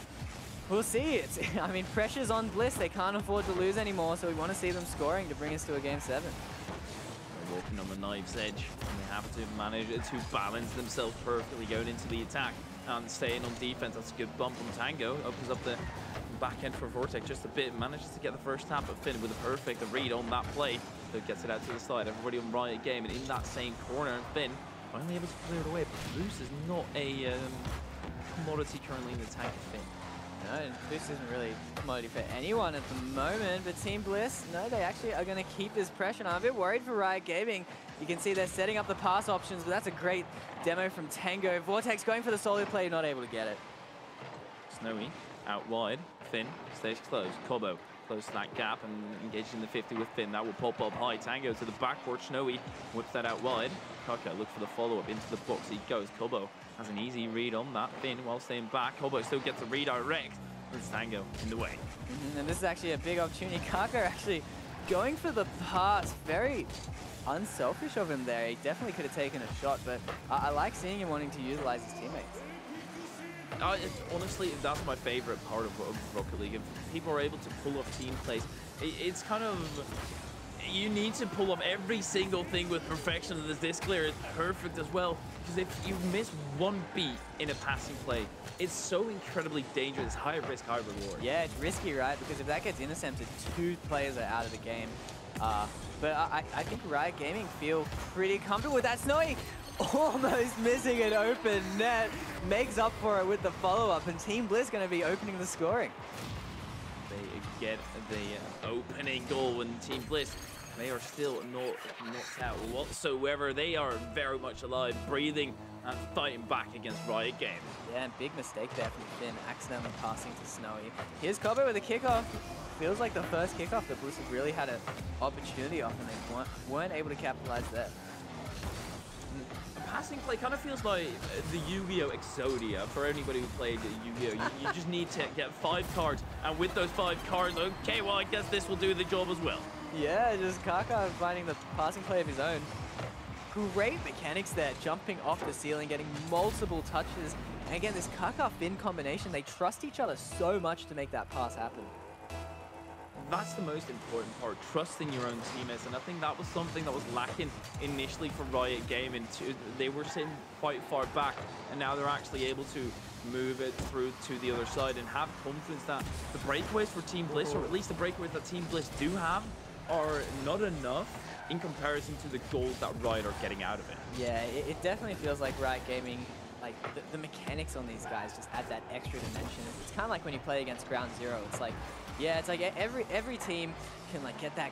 we'll see. I mean, pressure's on Bliss. They can't afford to lose anymore, so we want to see them scoring to bring us to a game 7. They're walking on the knife's edge, and they have to manage to balance themselves perfectly going into the attack and staying on defense. That's a good bump from Tango. Opens up the back end for Vortex just a bit, manages to get the first tap, but Finn with a perfect read on that play. So gets it out to the side. Everybody on Riot Game, and in that same corner, and Finn finally able to clear it away. But Boost is not a commodity currently in the tank for Finn. No, Boost isn't really a commodity for anyone at the moment, but Team Bliss, no, they actually are going to keep this pressure. I'm a bit worried for Riot Gaming. You can see they're setting up the pass options, but that's a great demo from Tango. Vortex going for the solo play, not able to get it. Snowy out wide. Finn stays close. Kobo close to that gap and engaged in the 50 with Finn. That will pop up high. Tango to the backboard. Snowy whips that out wide. Kaka look for the follow-up into the box. He goes. Kobo has an easy read on that. Finn while staying back. Kobo still gets a redirect. It's Tango in the way. And this is actually a big opportunity. Kaka actually going for the pass. Very unselfish of him there. He definitely could have taken a shot, but I like seeing him wanting to utilize his teammates. Honestly, that's my favorite part of Rocket League. If people are able to pull off team plays, it's kind of, you need to pull off every single thing with perfection, and this clear is perfect as well. Because if you miss one beat in a passing play, it's so incredibly dangerous. High risk, high reward. Yeah, it's risky, right? Because if that gets intercepted, 2 players are out of the game. But I think Riot Gaming feel pretty comfortable with that. Snowy almost missing an open net, makes up for it with the follow-up, and Team Bliss going to be opening the scoring. They get the opening goal when Team Bliss, they are still not knocked out whatsoever. They are very much alive, breathing, and fighting back against Riot Game. Yeah, and big mistake there from Finn, accidentally passing to Snowy. Here's Cobo with a kickoff. Feels like the first kickoff that Bliss have really had an opportunity off, and they weren't able to capitalize there. Passing play kind of feels like the Yu-Gi-Oh! Exodia for anybody who played Yu-Gi-Oh! You just need to get 5 cards, and with those 5 cards, okay, well, I guess this will do the job as well. Yeah, just Kaka finding the passing play of his own. Great mechanics there, jumping off the ceiling, getting multiple touches. And again, this Kaka-Finn combination, they trust each other so much to make that pass happen. That's the most important part, trusting your own teammates, and I think that was something that was lacking initially for Riot Gaming. They were sitting quite far back, and now they're actually able to move it through to the other side and have confidence that the breakaways for Team Bliss, or at least the breakaways that Team Bliss do have, are not enough in comparison to the goals that Riot are getting out of it. Yeah, it definitely feels like Riot Gaming, like the mechanics on these guys just add that extra dimension. It's kind of like when you play against Ground Zero. It's like, yeah, it's like every team can like get that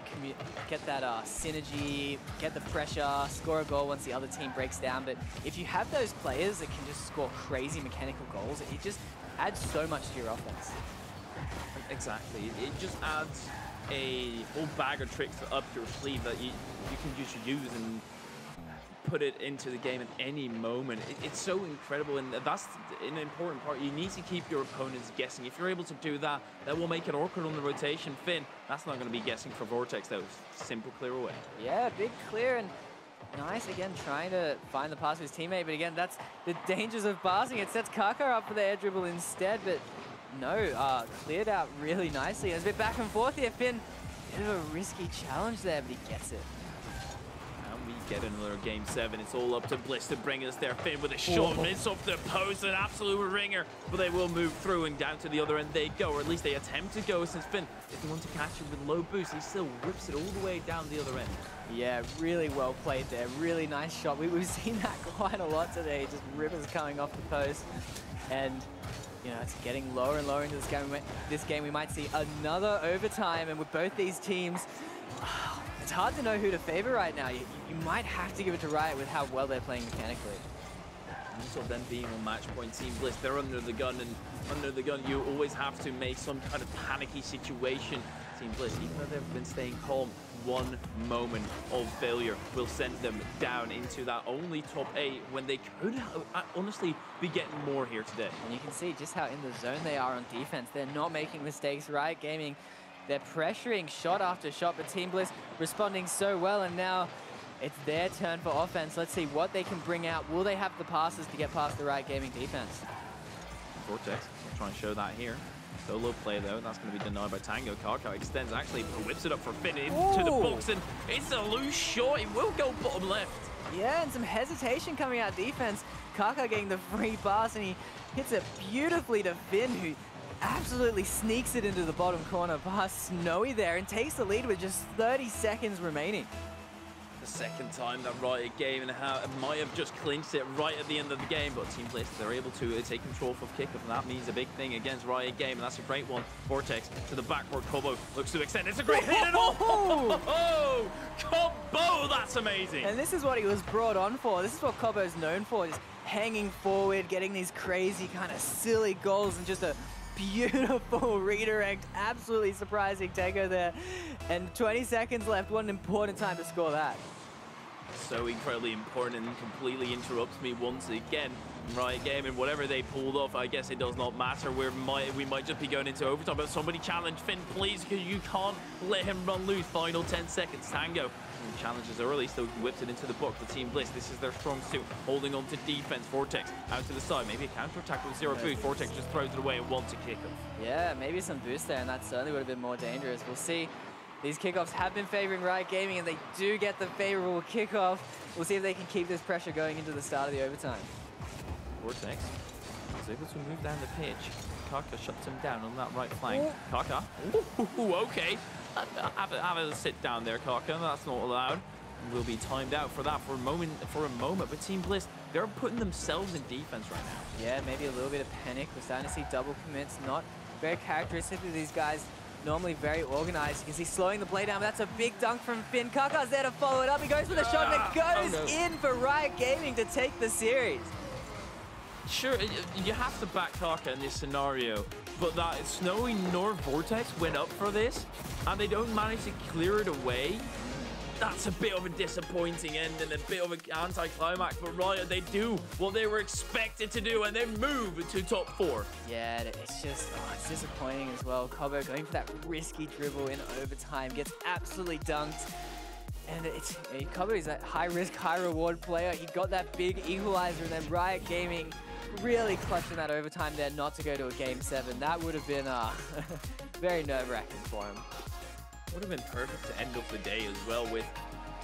synergy, get the pressure, score a goal once the other team breaks down. But if you have those players that can just score crazy mechanical goals, it just adds so much to your offense. Exactly, it just adds a whole bag of tricks up your sleeve that you can just use and put it into the game at any moment. It's so incredible, and that's an important part. You need to keep your opponents guessing. If you're able to do that, that will make it awkward on the rotation. Finn, that's not going to be guessing for Vortex, though. Simple clear away. Yeah, big clear, and nice again trying to find the pass of his teammate, but again, that's the dangers of passing. It sets Kaka up for the air dribble instead, but no, cleared out really nicely. There's a bit back and forth here. Finn, bit of a risky challenge there, but he gets it. Get another game 7. It's all up to Bliss to bring us there. Finn with a shot, miss off the post, an absolute ringer, but they will move through and down to the other end they go, or at least they attempt to go, since Finn isn't one to catch it with low boost. He still whips it all the way down the other end. Yeah, really well played there. Really nice shot. We've seen that quite a lot today. Just rivers coming off the post, and you know, it's getting lower and lower into this game. We might see another overtime, and with both these teams, it's hard to know who to favor right now. You might have to give it to Riot with how well they're playing mechanically. Also then being on match point, Team Bliss, they're under the gun, and under the gun you always have to make some kind of panicky situation. Team Bliss, even though they've been staying calm, one moment of failure will send them down into that only top 8 when they could honestly be getting more here today. And you can see just how in the zone they are on defense. They're not making mistakes. Riot Gaming, they're pressuring shot after shot, but Team Bliss responding so well, and now it's their turn for offense. Let's see what they can bring out. Will they have the passes to get past the Riot Gaming defense? Vortex will try and show that here. Solo play though, that's going to be denied by Tango. Kaka extends, actually whips it up for Finn into the box, and it's a loose shot. It will go bottom left. Yeah, and some hesitation coming out defense. Kaka getting the free pass, and he hits it beautifully to Finn, who absolutely sneaks it into the bottom corner past Snowy there and takes the lead with just 30 seconds remaining. The second time that Riot Gaming might have just clinched it right at the end of the game, but Team Bliss, they're able to take control of kickoff, and that means a big thing against Riot Gaming, and that's a great one. Vortex to the backward, Kobo looks to extend. It's a great hit, and oh, Kobo, that's amazing. And this is what he was brought on for. This is what Kobo's known for, just hanging forward, getting these crazy kind of silly goals, and just a beautiful redirect. Absolutely surprising takeover there. And 20 seconds left. What an important time to score that. So incredibly important, and completely interrupts me once again. Riot Gaming, whatever they pulled off, I guess it does not matter. We might just be going into overtime, but somebody challenge Finn, please, because you can't let him run loose. Final 10 seconds. Tango challenges early, still whips it into the book for Team Bliss. This is their strong suit, holding on to defense. Vortex out to the side, maybe a counter-attack with 0 boost. Vortex just throws it away and wants a kickoff. Yeah, maybe some boost there, and that certainly would have been more dangerous. We'll see. These kickoffs have been favoring Riot Gaming, and they do get the favorable kickoff. We'll see if they can keep this pressure going into the start of the overtime. Vortex is able to move down the pitch. Kaka shuts him down on that right flank. Kaka, okay. have a sit down there, Kaka. That's not allowed. Will be timed out for that for a moment. But Team Bliss, they're putting themselves in defense right now. Yeah, maybe a little bit of panic. We're starting to see double commits. Not very characteristic of these guys. Normally very organized. You can see slowing the play down, but that's a big dunk from Finn. Kaka's there to follow it up. He goes for the shot, and it goes in for Riot Gaming to take the series. Sure, you have to back Kaka in this scenario, but that Snowy nor Vortex went up for this, and they don't manage to clear it away. That's a bit of a disappointing end and a bit of an anticlimax, but Riot, they do what they were expected to do, and they move to top 4. Yeah, it's just, it's disappointing as well. Cobo going for that risky dribble in overtime, gets absolutely dunked. And Cobo is a high-risk, high-reward player. He got that big equalizer, and then Riot Gaming really clutching that overtime there not to go to a Game 7. That would have been very nerve-wracking for him. Would have been perfect to end off the day as well, with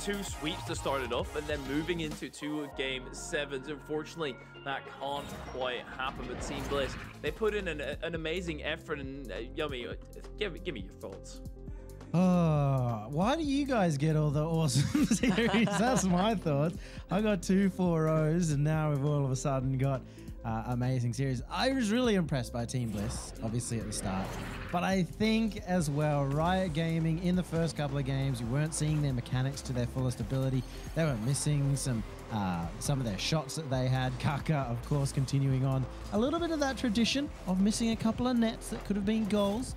2 sweeps to start it off and then moving into 2 Game 7s. Unfortunately, that can't quite happen, but Team Bliss, they put in an amazing effort. And Yummy, give me your thoughts. Oh, why do you guys get all the awesome series? That's my thoughts. I got 2 4-0s, and now we've all of a sudden got amazing series. I was really impressed by Team Bliss, obviously at the start, but I think as well, Riot Gaming in the first couple of games, you weren't seeing their mechanics to their fullest ability. They were missing some of their shots that they had. Kaka, of course, continuing on a little bit of that tradition of missing a couple of nets that could have been goals.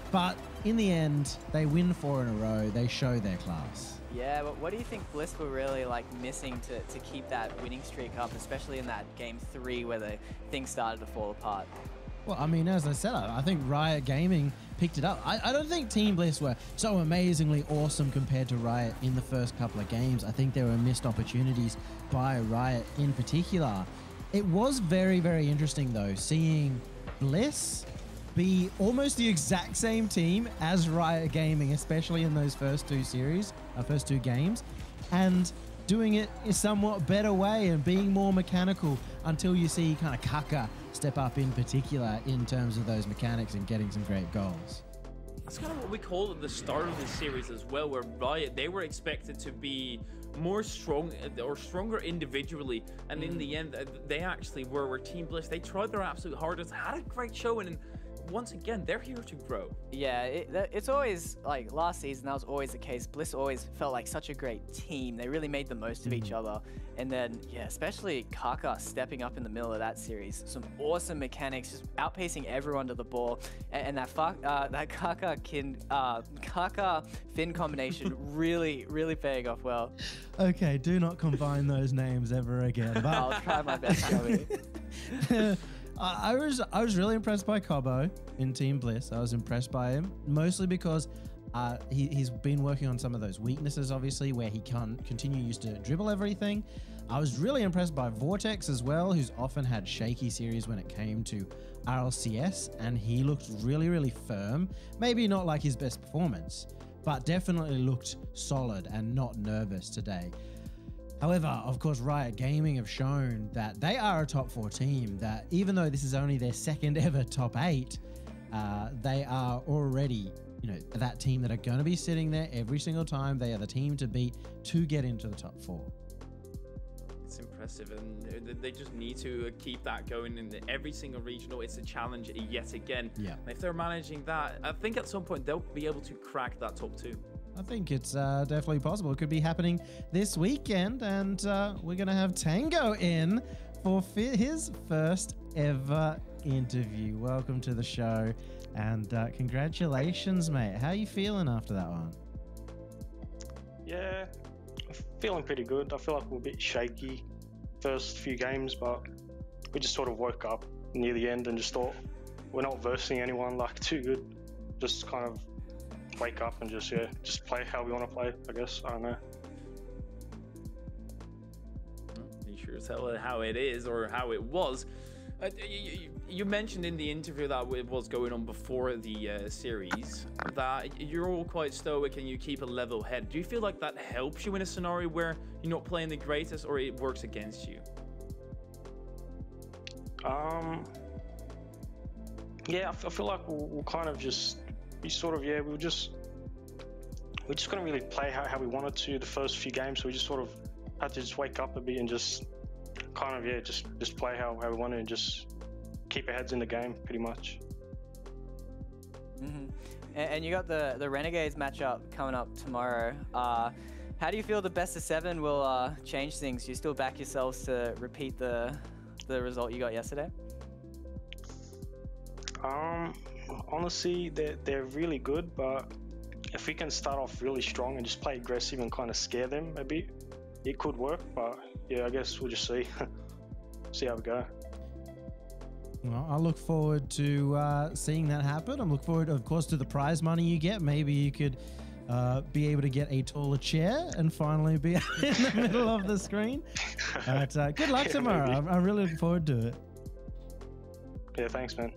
But in the end, they win 4 in a row. They show their class. Yeah, but what do you think Bliss were really missing to keep that winning streak up, especially in that Game 3 where the things started to fall apart? Well, I mean, as I said, I think Riot Gaming picked it up. I don't think Team Bliss were so amazingly awesome compared to Riot in the first couple of games. I think there were missed opportunities by Riot in particular. It was very, very interesting, though, seeing Bliss be almost the exact same team as Riot Gaming, especially in those first 2 games, and doing it in a somewhat better way and being more mechanical until you see kind of Kaka step up in particular in terms of those mechanics and getting some great goals. That's kind of what we call at the start of the series as well, where Riot, they were expected to be more strong or stronger individually, and in the end they actually were. Where Team Bliss, they tried their absolute hardest, had a great showing, and once again, they're here to grow. Yeah, it's always, like, last season, that was always the case. Bliss always felt like such a great team. They really made the most of each other. And then, yeah, especially Kaka stepping up in the middle of that series. Some awesome mechanics, just outpacing everyone to the ball. And that Kaka-Finn combination really paying off well. Okay, do not combine those names ever again. But I'll try my best, Joey. I was really impressed by Cobo in Team Bliss. I was impressed by him, mostly because he's been working on some of those weaknesses, obviously, where he can't continue to dribble everything. I was really impressed by Vortex as well, who's often had shaky series when it came to RLCS, and he looked really firm. Maybe not like his best performance, but definitely looked solid and not nervous today. However, of course, Riot Gaming have shown that they are a top 4 team, that even though this is only their 2nd ever top 8, they are already, that team that are going to be sitting there every single time. They are the team to beat to get into the top 4. It's impressive, and they just need to keep that going in every single regional. It's a challenge yet again. Yeah. And if they're managing that, I think at some point they'll be able to crack that top 2. I think it's definitely possible. It could be happening this weekend, and we're going to have Tango in for his first ever interview. Welcome to the show, and congratulations, mate. How are you feeling after that one? Yeah, I'm feeling pretty good. I feel like we're a bit shaky first few games, but we just sort of woke up near the end and just thought we're not versing anyone too good. Just kind of wake up and just play how we want to play, I guess. I don't know. You sure as hell how it is, or how it was. You mentioned in the interview that it was going on before the series that you're all quite stoic and you keep a level head. Do you feel like that helps you in a scenario where you're not playing the greatest, or it works against you? Yeah, I feel like we'll kind of just be we'll just we just couldn't really play how we wanted to the first few games. So we just sort of had to just wake up a bit and just kind of, yeah, just play how we wanted and just keep our heads in the game, pretty much. Mm-hmm. And you got the Renegades matchup coming up tomorrow. How do you feel the best of 7 will change things? Do you still back yourselves to repeat the result you got yesterday? Honestly, they're really good, but if we can start off really strong and just play aggressive and kind of scare them a bit, it could work. But yeah, I guess we'll just see how we go. Well, I look forward to seeing that happen. I'm looking forward, of course, to the prize money you get. Maybe you could be able to get a taller chair and finally be in the middle of the screen. But good luck tomorrow. I'm really looking forward to it. Yeah, thanks, man.